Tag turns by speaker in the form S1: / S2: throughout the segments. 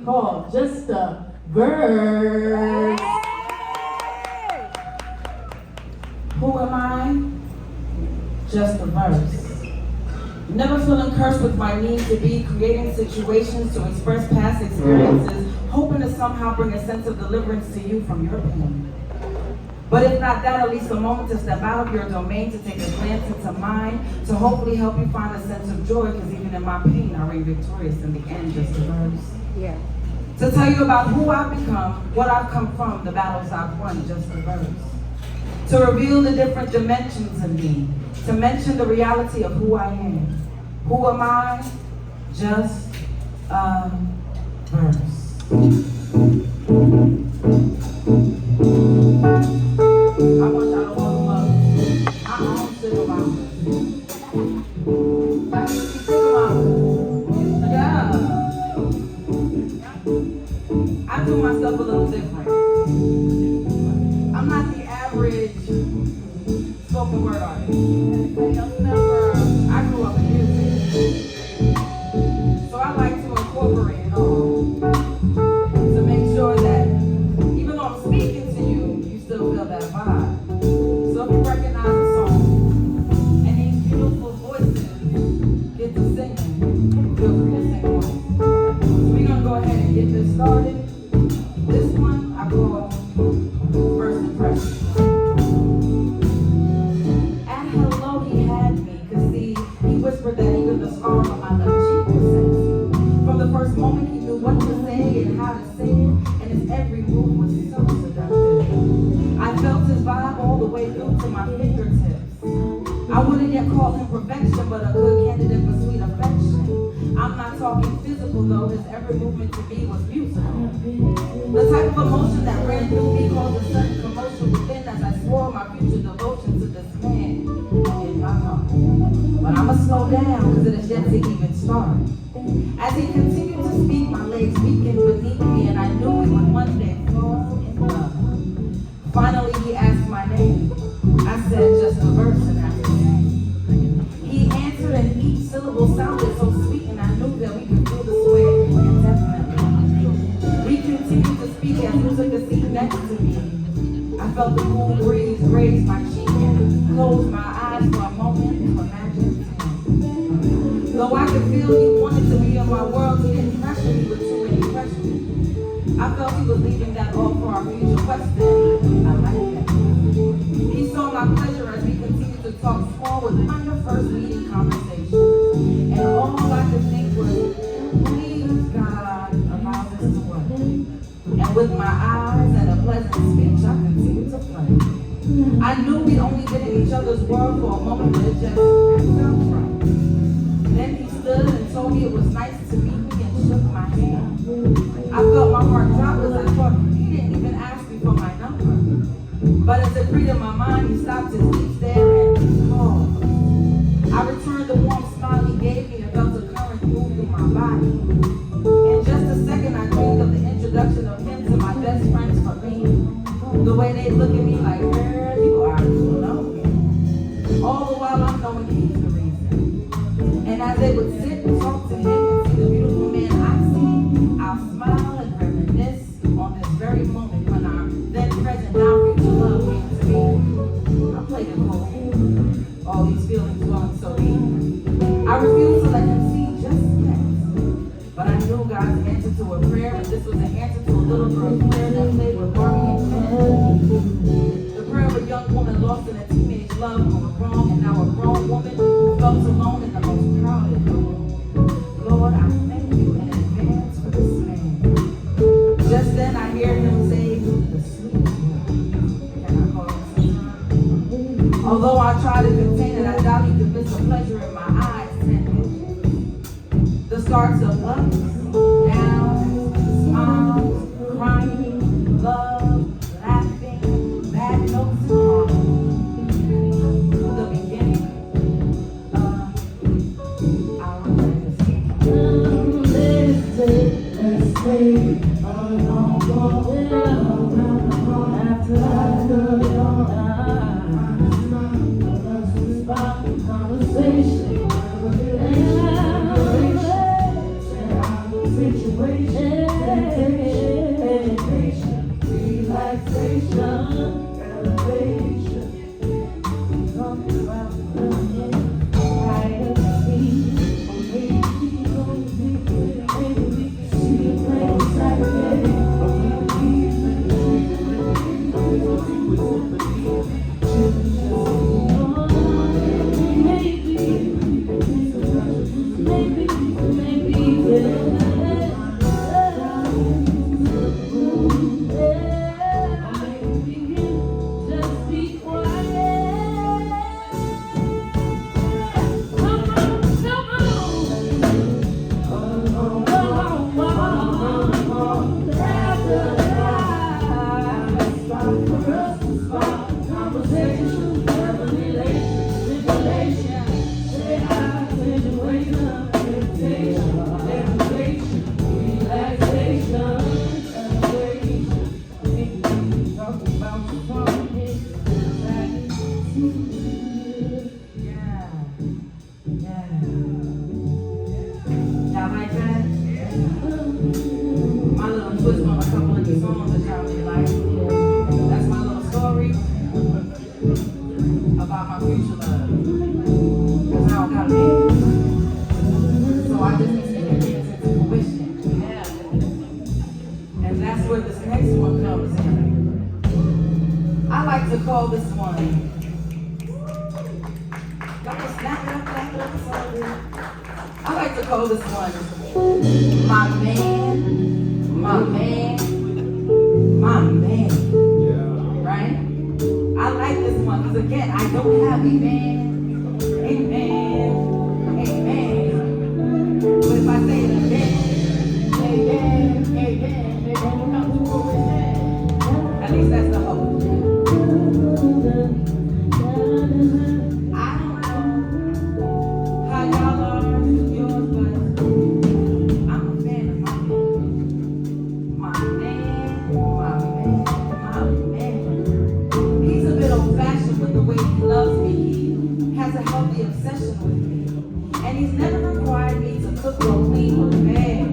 S1: called Justa, Burris.
S2: Who am I? Just a verse. Never feeling cursed with my need to be, creating situations to express past experiences, hoping to somehow bring a sense of deliverance to you from your pain. But if not that, at least a moment to step out of your domain, to take a glance into mine, to hopefully help you find a sense of joy, because even in my pain, I reign victorious in the end, just a verse.
S3: Yeah.
S2: To tell you about who I've become, what I've come from, the battles I've won, just a verse. To reveal the different dimensions of me, to mention the reality of who I am. Who am I? Just a verse. I want y'all to welcome up our own single mama. Single mama. Yeah. I do myself a little different. I'm not the average spoken word artist. I grew up in music. So I like to incorporate it all to make sure that even though I'm speaking to you, you still feel that vibe. So if you recognize the song and these beautiful voices get to singing, feel free to sing along. So we're gonna go ahead and get this started. This one I call First Impression. At hello he had me, cause see, he whispered that even the scar on my left cheek was sexy. From the first moment he knew what to say and how to say it, and his every move was so seductive. I felt his vibe all the way through to my fingertips. I wouldn't yet call him perfection, but a good candidate for sweet affection. I'm not talking physical though, his every movement to me was musical. The type of emotion that ran through me caused a certain commotion within as I swore my future devotion to this man in my heart. But I'ma slow down because it is yet to even start. As he continued to speak, my legs weakened beneath me and I knew we would one day fall in love. Finally he asked my name. I said just a verse and that's the name. He answered and each syllable sounded so sweet and I knew that we could feel the sweat indefinitely. We continued to speak as he took a seat next to me. I felt the cool breeze graze my cheek and closed my eyes for a moment to imagine him. Though I could feel he wanted to be in my world, he didn't pressure me with too many questions. I felt he was leaving that all for our future question. I like that. He saw my pleasure as we continued to talk small with my first meeting conversation. And all I could think was, please God, allow this to work. And with my eyes and a pleasant speech, I continued to play. I knew we'd only been in each other's world for a moment, but it just felt right. Then he stood and told me it was nice to meet me and shook my hand. I felt my heart drop as I thought he didn't even ask me for my number. But as it agreed in my mind, he stopped his deep stare and called. I returned the warm smile he gave me and felt a current move through my body. In just a second, I dreamed of the introduction of him to my best friends for me. The way they look at me like, girl, you are alone. All the while I'm knowing he's the reason. And as they would sit and talk to him and see the beautiful man I see, I'll smile and reminisce on this very moment when our then present, now future love came to me. I played it cold. All these feelings flowing so deep. I refused to let him see just yet. But I knew God's answer to a prayer, and this was an answer to a little girl's prayer that played with Barbie and Ken. The prayer of a young woman lost in a teenage love gone wrong, and now a grown woman who felt alone in the most crowded room. Lord, I thank you in advance for this man. Just then I hear him say, the sweet word. Can I call him sometime? Although I try to contain it, I doubt he could miss the pleasure in my eyes 10 The starts of ups, downs, smiles, crying, love, laughing, bad notes and harmony. The beginning of our legacy.
S1: Let's say, after I go conversation. Situation.
S2: ones that y'all really like. That's my little story about my future love. Because I don't got a man. So I just need to get things into fruition. Yeah. And that's where this next one comes in. I like to call this one. Y'all can snap it up, it's all good. I like to call this one my man. Right? I like this one because again, I don't have a man. But if I say it again, at least that's the hope. I don't know how y'all are with yours, but I'm a fan of my man. He's a bit old-fashioned with the way he loves me. He has a healthy obsession with me. And he's never required me to cook or clean or beg.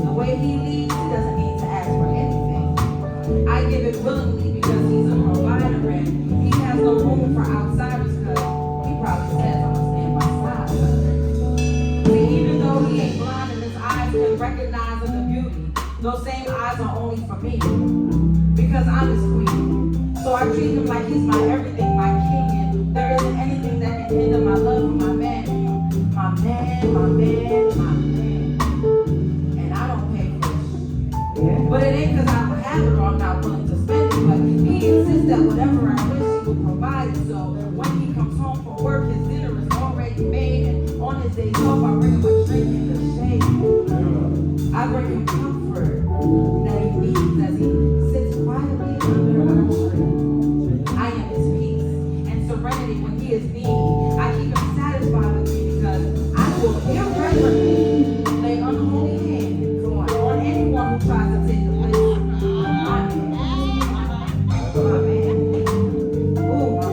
S2: The way he leads, he doesn't need to ask for anything. I give it willingly because he's a provider and he has no room for outsiders because he probably says I'm gonna stand by side. See, even though he ain't blind and his eyes can recognize the beauty, those same eyes are only for me because I'm his queen. So I treat him like he's my everything, my king, and there isn't anything that can hinder my love for my man. And I don't pay for it. Yeah. But it ain't because I don't have it or I'm not willing to spend it, but he insists that whatever I wish he will provide it. So when he comes home from work, his dinner is already made, and on his days off, I bring him a drink in the shade. I bring him comfort that he needs as he sits quietly under our tree. I am his peace and serenity when he is needy. I keep him satisfied with me because I will irreverently lay unholy hands on anyone who tries to take the place of my man. Oh, my man.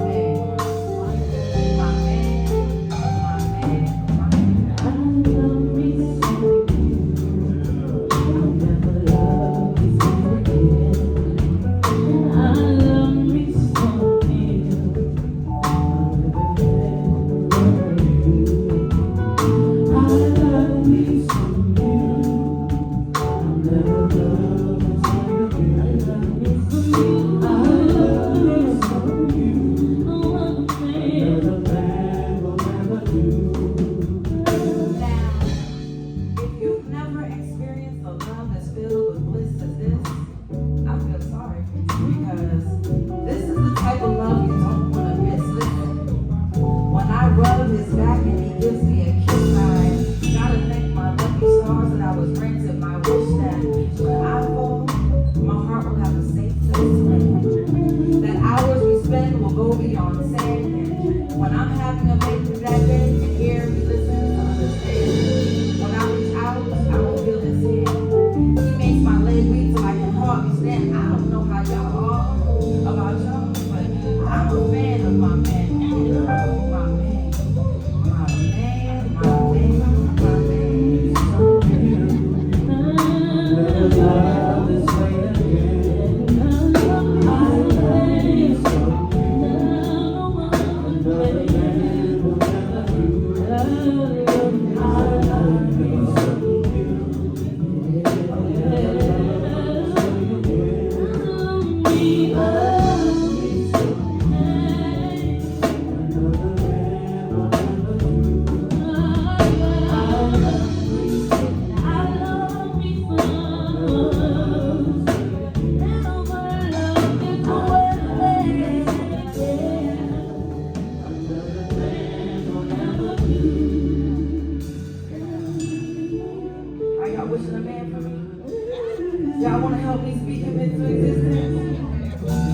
S2: Y'all want to help me speak him into existence?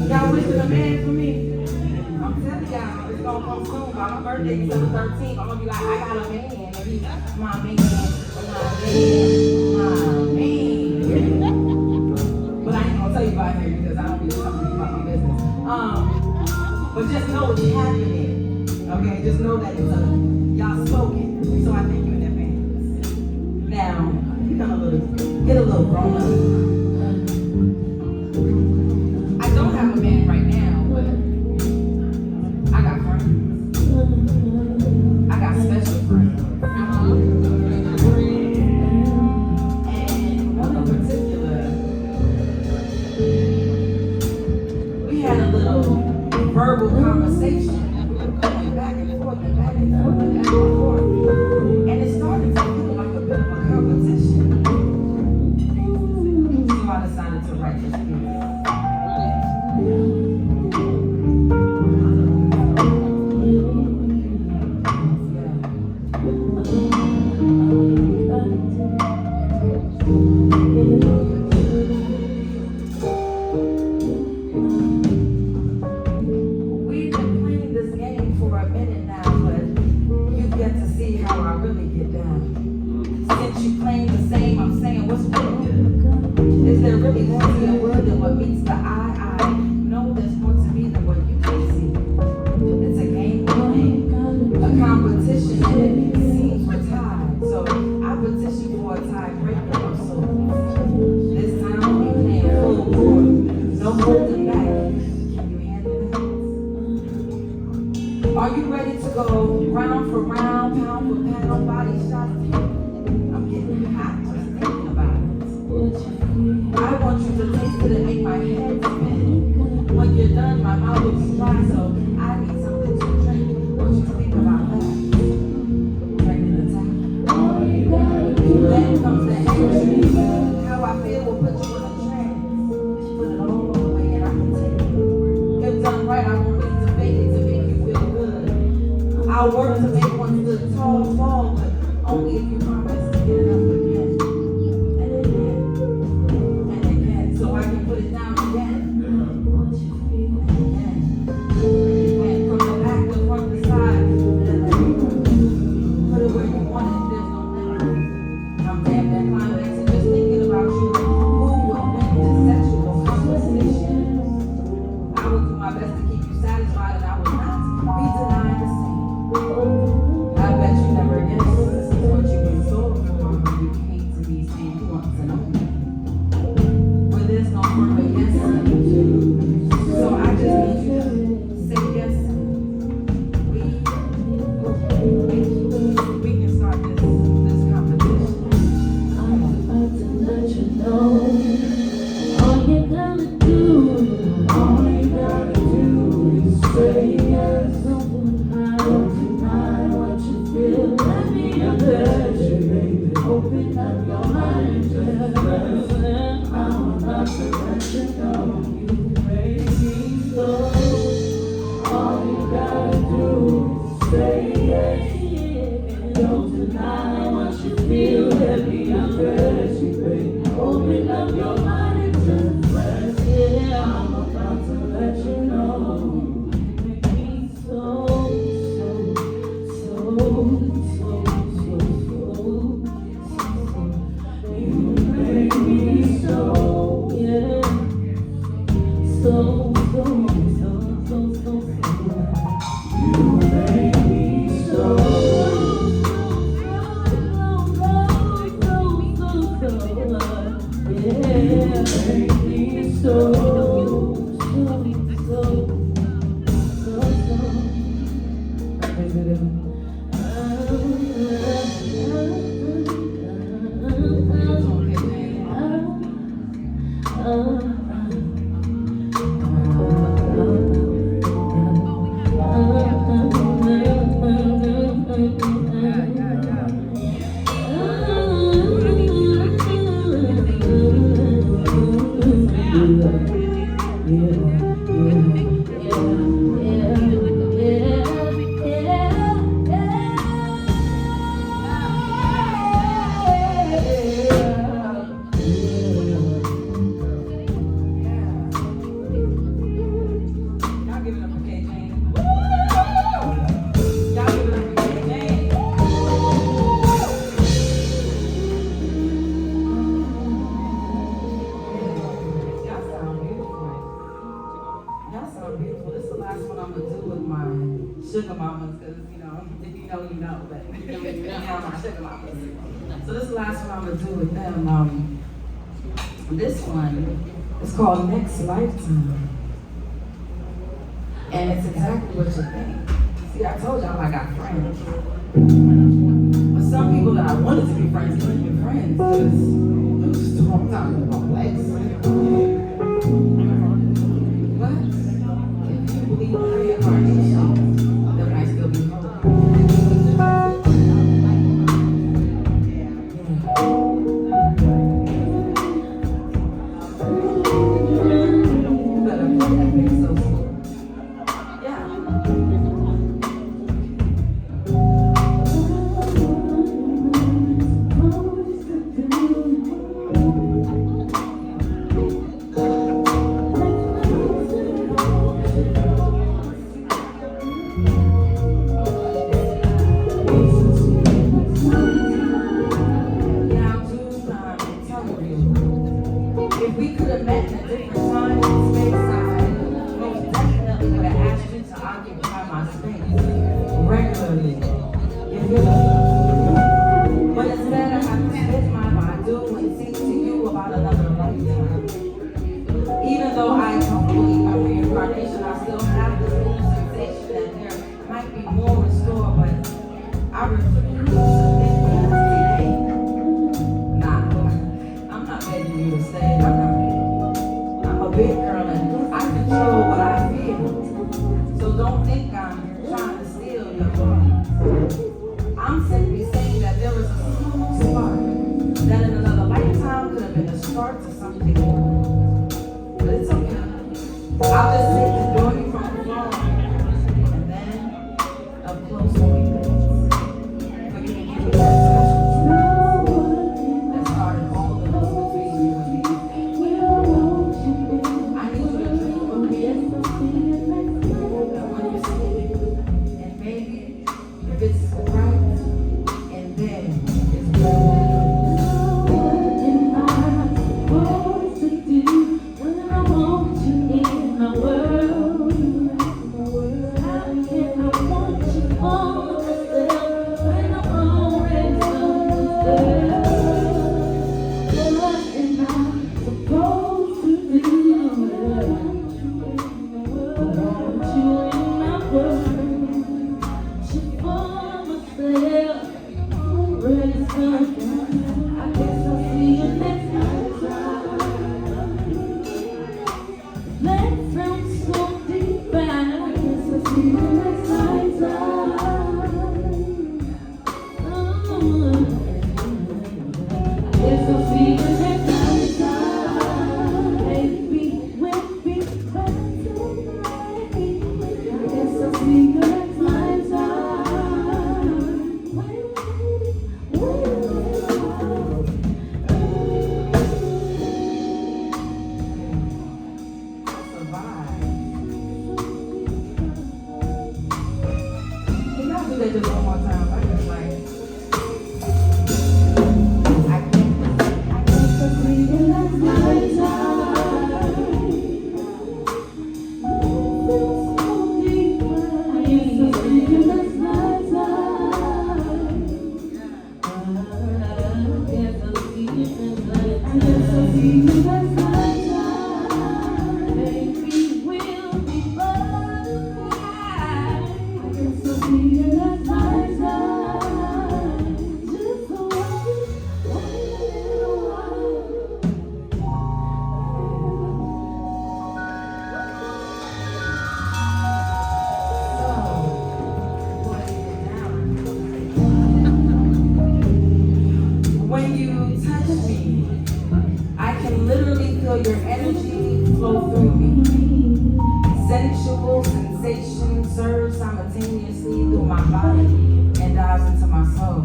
S2: Y'all wishing a man for me? I'm telling y'all, it's going to come soon. By my birthday, December 13th, I'm going to be like, I got a man. And he's my man, But I ain't going to tell you about him because I don't be talking about my business. But just know it's happening. Okay, just know that it's y'all spoken. So I thank you in advance. Now, you're going to get a little grown up. So this is the last one I'm gonna do with them. This one is called Next Lifetime. And it's exactly what you think. See, I told y'all I got friends. But some people that I wanted to be friends couldn't be friends because it was just a long time in one place. But if you believe in reincarnation, there might still be hope.
S1: Yes,
S2: feel your energy flow through me. Sensual sensation surge simultaneously through my body and dives into my soul.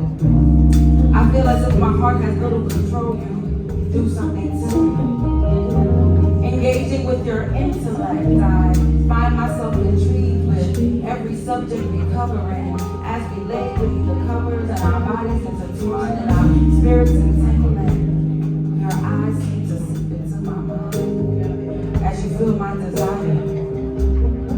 S2: I feel as if my heart has little control. You do something to me. Engaging with your intellect, I find myself intrigued with every subject we cover, and as we lay beneath the covers and our bodies intertwine and our spirits entangling, your eyes seem to seep into my mind as you feel my desire.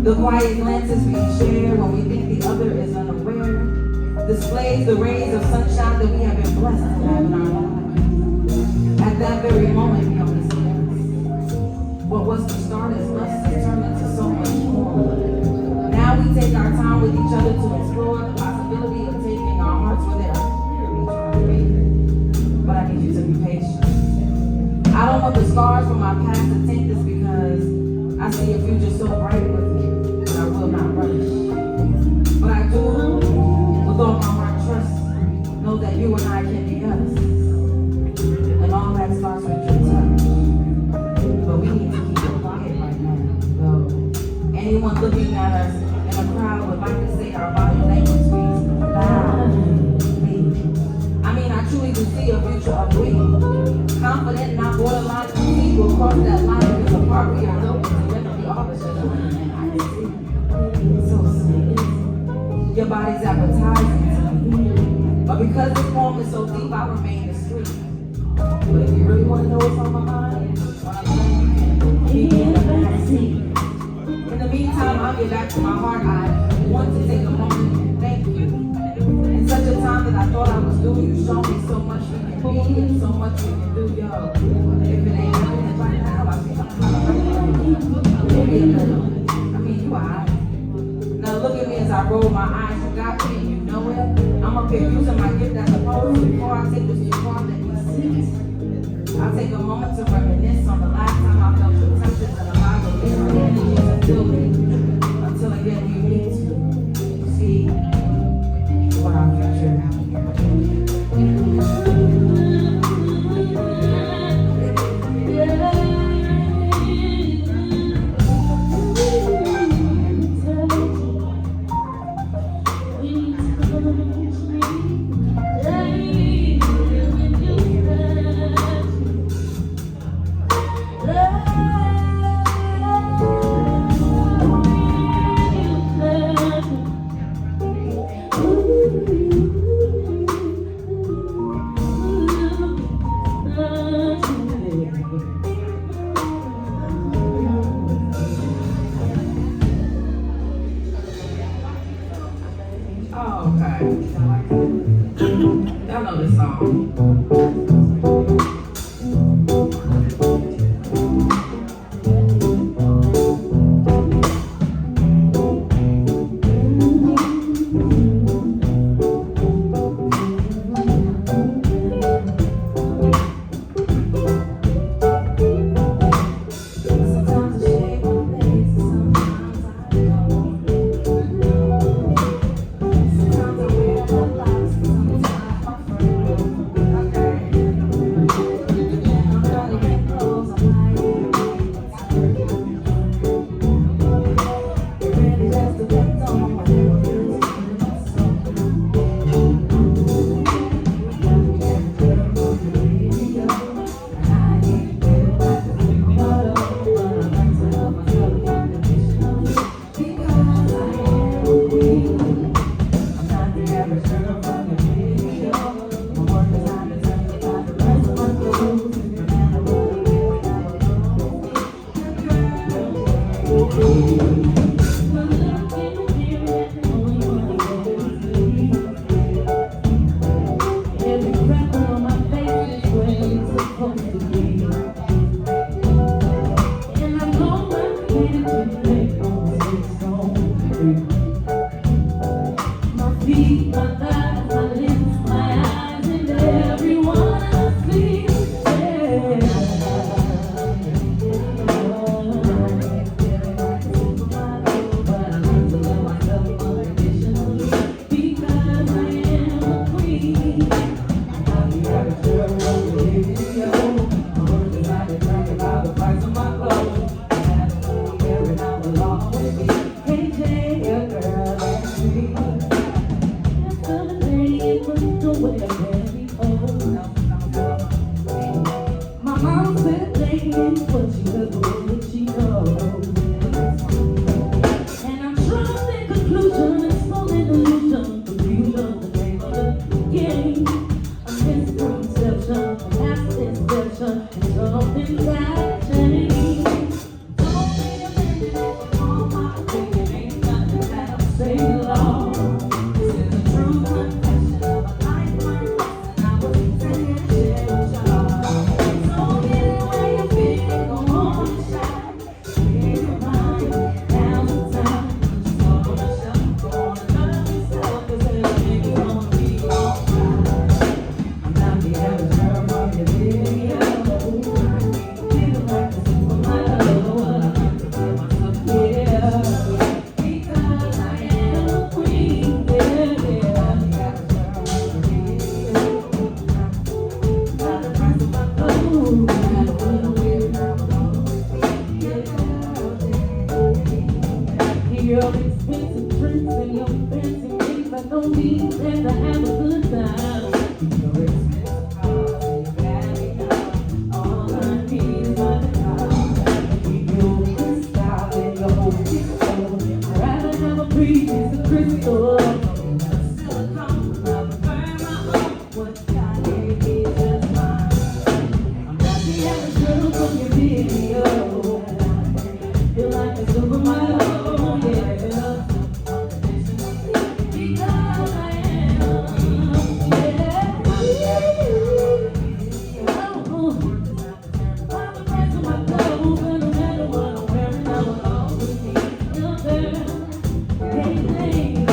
S2: The quiet glances we share when we think the other is unaware displays the rays of sunshine that we have been blessed to have in our lives. At that very moment, we only see us. What was to start as lust has turned into so much more. Now we take our time with each other to explore the possibility of taking our hearts where they are clearly trying to be. But I need you to be patient. I don't want the scars from my past to taint this because I see a future so bright with me. I will not rush. But I do, with all my heart, trust, know that you and I can be us. And all that starts with your touch. But we need to keep it quiet right now. Though anyone looking at us in a crowd would like to say our body language speaks loudly. I mean, I truly do see a future of we. Confident, not borderline, we will cross that line because apart we are open to definitely opposite. Your body's appetizing to me. But because this poem is so deep, I remain discreet. But if you really want to know what's on my mind, what I'm saying, be in the backseat. In the meantime, I'll get back to my heart. I want to take a moment and thank you. In such a time that I thought I was due, you showed me so much we can be and so much we can do, yo. If it ain't happening right now, I think I'm kind of maybe a little. I mean, you are. Now look at me as I roll my eyes. You got me and you know it. I'm up here using my gift as opposed to before I take this too far, let me sit. I'll take a moment to reminisce on the last time I felt your touches and allow your little energy to fill me. Until again you need to see what our future is. Y'all know this song.
S1: saying what you heard the way that she knows. And I'm trust in conclusion, exposing illusion, confusion, the name of the game. A misconception, past deception, and something that changed. Don't be offended if all my opinion ain't nothing that I'm saying long. This is a true confession of a lifetime lesson I was intended to share with y'all. So get it where you fit, go on and shine. Clear your mind, now's the time. Just walk on the shelf, go on and love yourself, 'cause everything you wanna be alright. I'm not the average girl from your video. Feeling like the supermodel, what I have to tell myself, yeah. Because I am a queen, yeah, yeah. I'm the average girl from your video. Not the price of my clothes, not the what I wear, not the your expensive drinks and your fancy things that don't mean that I have a good time. Your expensive cars and your fancy cars, all I need is my guitar. Keep your good style and your whole pistol. I'd rather have a pretty piece of crystal. Silicone, I prefer my own. What God gave me is just mine. I'm not the average girl from your video. Feel like a supermodel, yeah. Because I am, yeah. By the price of my clothes, and no matter what I'm wearing, I will always be your girl. Hey, lady,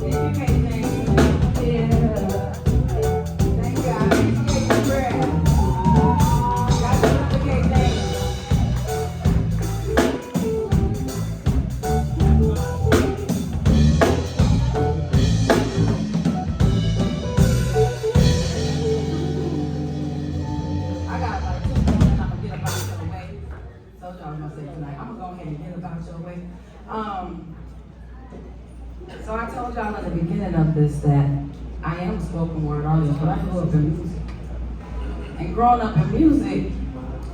S2: Thank you, Kaelin.
S1: yeah.
S2: Thank you. I appreciate your prayer. God bless you, Kaelin. I got like 2 minutes and I'm gonna get about your way. Told y'all I was gonna say tonight. I'm gonna go ahead and get about your way. So I told y'all in the beginning of this that I am a spoken word artist, but I grew up in music. And growing up in music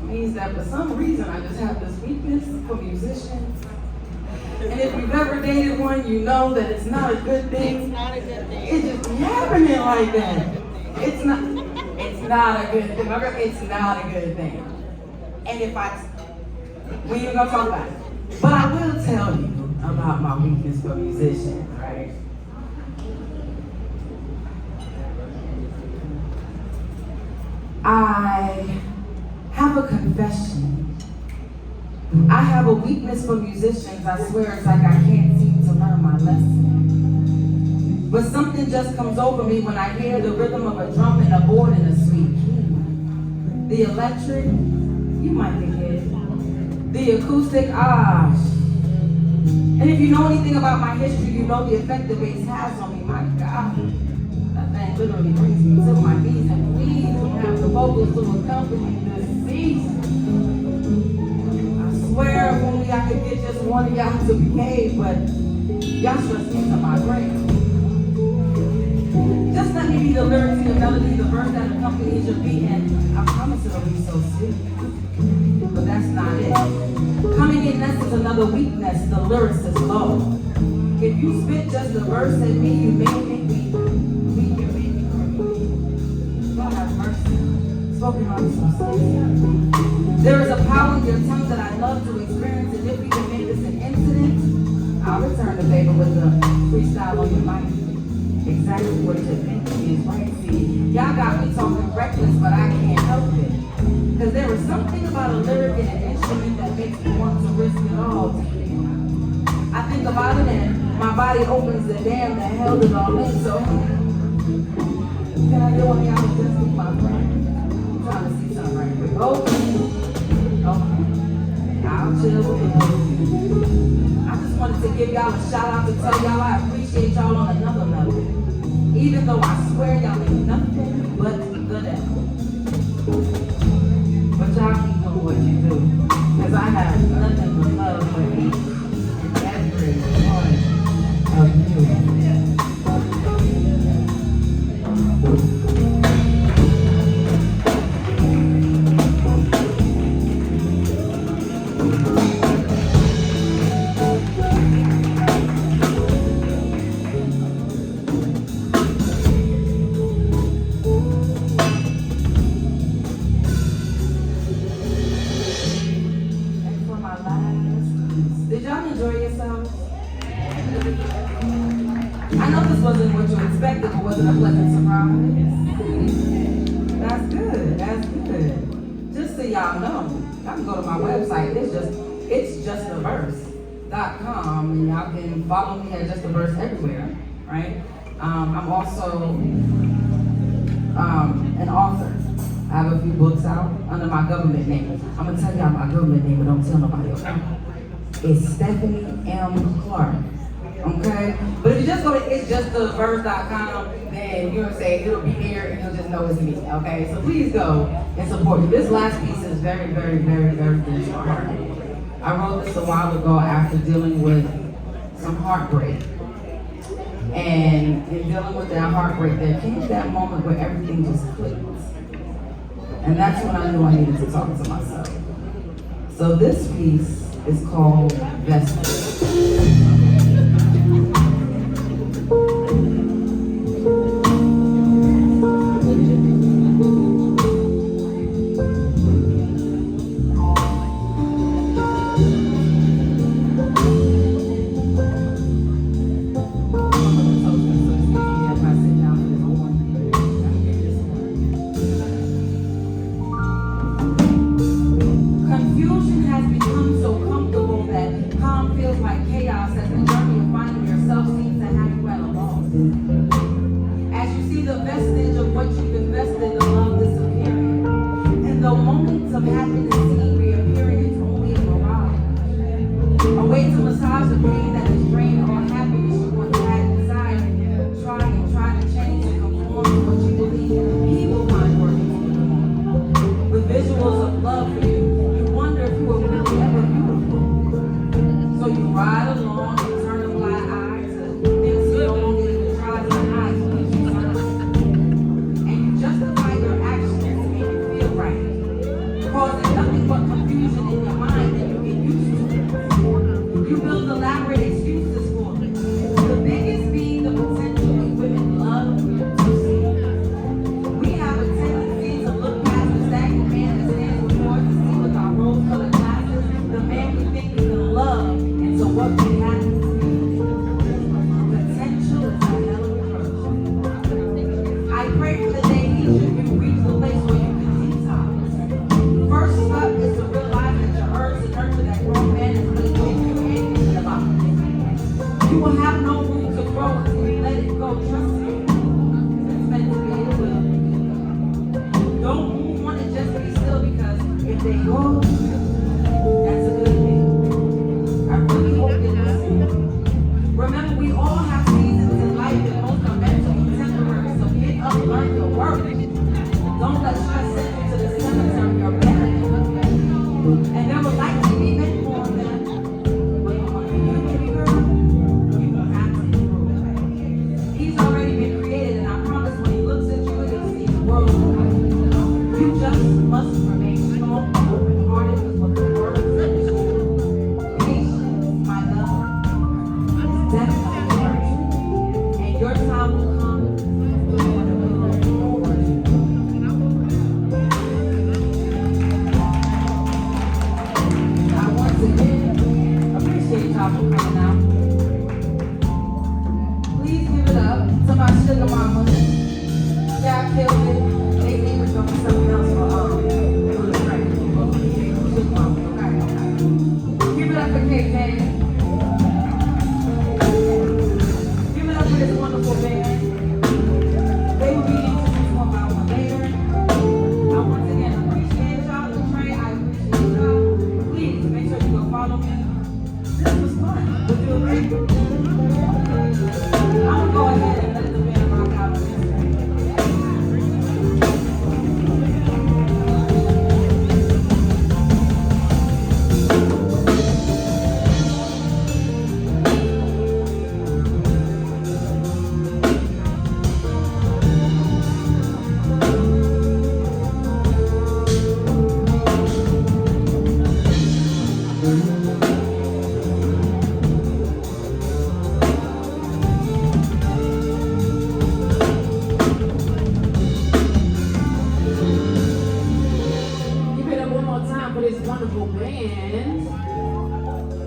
S2: means that for some reason I just have this weakness for musicians. And if you've ever dated one, you know that it's not a good thing.
S3: It's not a good thing.
S2: It's just happening like that. It's not a good thing. It's not a good thing. And if we ain't gonna talk about it. But I will tell you about my weakness for musicians, right? I have a confession. I have a weakness for musicians. I swear it's like I can't seem to learn my lesson. But something just comes over me when I hear the rhythm of a drum and a board in a sweet key. The electric, you might think it. The acoustic, And if you know anything about my history, you know the effect the bass has on me. My God, that thing literally brings me to my knees. And please don't have the vocals to accompany this cease. I swear if only I could get just one of y'all to behave, but y'all stress me to my grave. Just let me be the lyrics, the melody, the verse that accompanies your beat, and I promise it'll be so sweet. But that's not it. Coming in next is another weakness, the lyrics is low. If you spit just the verse at me, you make me weak. Weak, you make me crazy. God have mercy. Spoken on some stuff. There is a power in your tongue that I'd love to experience, and if we can make this an incident, I'll return the favor with the freestyle on your mic. Exactly what you're thinking is right. See, y'all got me talking reckless, but I can't help it. Because there is something about a lyric and an instrument that makes me want to risk it all. I think about it and my body opens the dam that held it all in. So, can I get one of y'all to just be my friend? I'm trying to see something right quick. Okay. I'll chill with it. I just wanted to give y'all a shout out to tell y'all I appreciate y'all on another level. Even though I swear y'all ain't nothing but the devil. But y'all keep doing what you do. Because I have nothing but love for each and every one of you. y'all know, y'all can go to my website. It's justaverse.com, and y'all can follow me at Justaverse everywhere, right? I'm also an author. I have a few books out under my government name. I'm gonna tell y'all my government name, but don't tell nobody else. It's Stephanie M. Clark. Okay? But if you just go to itsjustaverse.com, then you're gonna say it'll be here and you'll just know it's me. Okay? So please go and support me. This last piece is very, very, very, very dear to my heart. I wrote this a while ago after dealing with some heartbreak. And in dealing with that heartbreak, there came that moment where everything just clicked. And that's when I knew I needed to talk to myself. So this piece is called Vestige.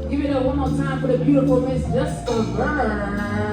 S1: Give it up one more time for the beautiful Miss Justa Verse.